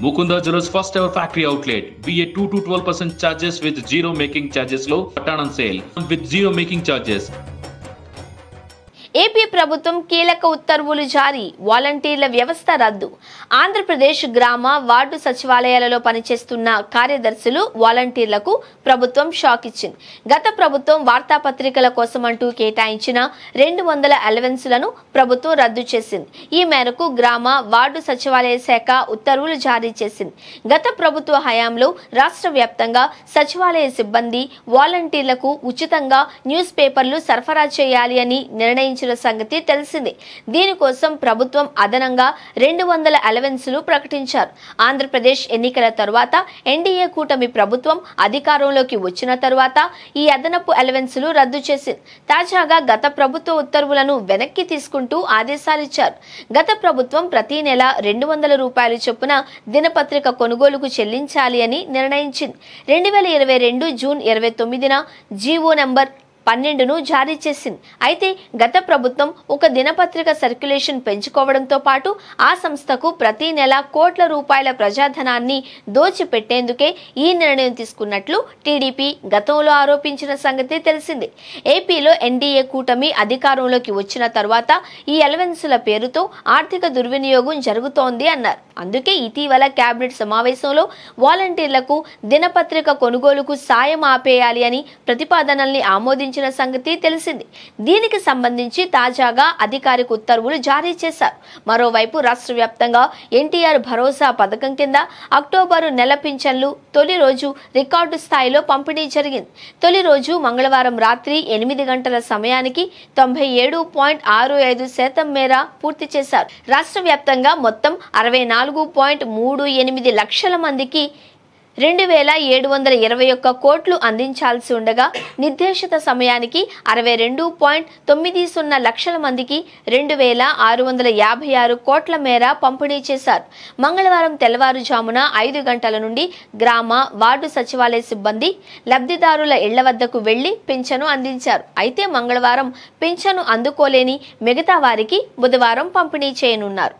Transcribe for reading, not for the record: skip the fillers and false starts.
Mukunda Jewellers first ever factory outlet. BA 2 to 12% charges with zero making charges low. Return on sale with zero making charges. AP ప్రభుత్వం కీలక ఉత్తర్వులు జారీ, వాలంటీర్ల వ్యవస్థ రద్దు. ఆంధ్రప్రదేశ్ గ్రామ వార్డు సచివాలయాలలో పనిచేస్తున్న కార్యదర్శులు, వాలంటీర్లకు ప్రభుత్వం షాక్ ఇచ్చింది. గత ప్రభుత్వం వార్తాపత్రికల కోసమంటూ కేటాయించిన 200 అలవెన్సులను ప్రభుత్వం రద్దు చేసింది. ఈ మేరకు గ్రామ వార్డు సచివాలయ శాఖ ఉత్తర్వులు జారీ చేసింది. గత ప్రభుత్వ హయాంలో రాష్ట్ర వ్యాప్తంగా సచివాలయ సిబ్బంది, వాలంటీర్లకు ఉచితంగా న్యూస్ పేపర్లు సరఫరా చేయాలి అని నిర్ణయించిన సంగతి తెలిసిందే. దీనికోసం ప్రభుత్వం అదనంగా 200 అలవెన్సులు ప్రకటించారు. ఆంధ్రప్రదేశ్ ఎన్నికల తరువాత ఎన్డీఏ కూటమి ప్రభుత్వం అధికారంలోకి వచ్చిన తరువాత ఈ అదనపు అలవెన్సులు రద్దు చేసింది. తాజాగా గత ప్రభుత్వ ఉత్తర్వులను వెనక్కి తీసుకుంటూ ఆదేశాలిచ్చారు. గత ప్రభుత్వం ప్రతి నెల 200 రూపాయలు చొప్పున దినపత్రిక కొనుగోలుకు చెల్లించాలి అని నిర్ణయించింది. 2022 జూన్ 29న జీవో నంబర్ 12ను జారీ చేసింది. అయితే గత ప్రభుత్వం ఒక దినపత్రిక సర్క్యులేషన్ పెంచుకోవడంతో పాటు ఆ సంస్థకు ప్రతి నెల కోట్ల రూపాయల ప్రజాధనాన్ని దోచిపెట్టేందుకే ఈ నిర్ణయం తీసుకున్నట్లు టీడీపీ గతంలో ఆరోపించిన సంగతి తెలిసిందే. ఏపీలో ఎన్డీఏ కూటమి అధికారంలోకి వచ్చిన తర్వాత ఈ అలవెన్సుల పేరుతో ఆర్థిక దుర్వినియోగం జరుగుతోంది అన్నారు. అందుకే ఇటీవల కేబినెట్ సమావేశంలో వాలంటీర్లకు దినపత్రిక కొనుగోలుకు సాయం ఆపేయాలి అని ప్రతిపాదనల్ని ఆమోదించిన సంగతి తెలిసింది. దీనికి సంబంధించి తాజాగా అధికారిక ఉత్తర్వులు జారీ చేశారు. మరోవైపు రాష్ట్ర వ్యాప్తంగా ఎన్టీఆర్ భరోసా పథకం కింద అక్టోబరు నెల పింఛన్లు తొలి రోజు రికార్డు స్థాయిలో పంపిణీ జరిగింది. తొలి రోజు మంగళవారం రాత్రి 8 గంటల సమయానికి 97.65% మేర పూర్తి చేశారు. రాష్ట్ర వ్యాప్తంగా మొత్తం 64.38 లక్షల మందికి 2721 కోట్లు అందించాల్సి ఉండగా నిర్దేశిత సమయానికి 62.90 లక్షల మందికి 2656 కోట్ల మేర పంపిణీ చేశారు. మంగళవారం తెల్లవారుజామున 5 గంటల నుండి గ్రామ వార్డు సచివాలయ సిబ్బంది లబ్ధిదారుల ఇళ్ల వద్దకు వెళ్లి పింఛను అందించారు. అయితే మంగళవారం పింఛను అందుకోలేని మిగతా వారికి బుధవారం పంపిణీ చేయనున్నారు.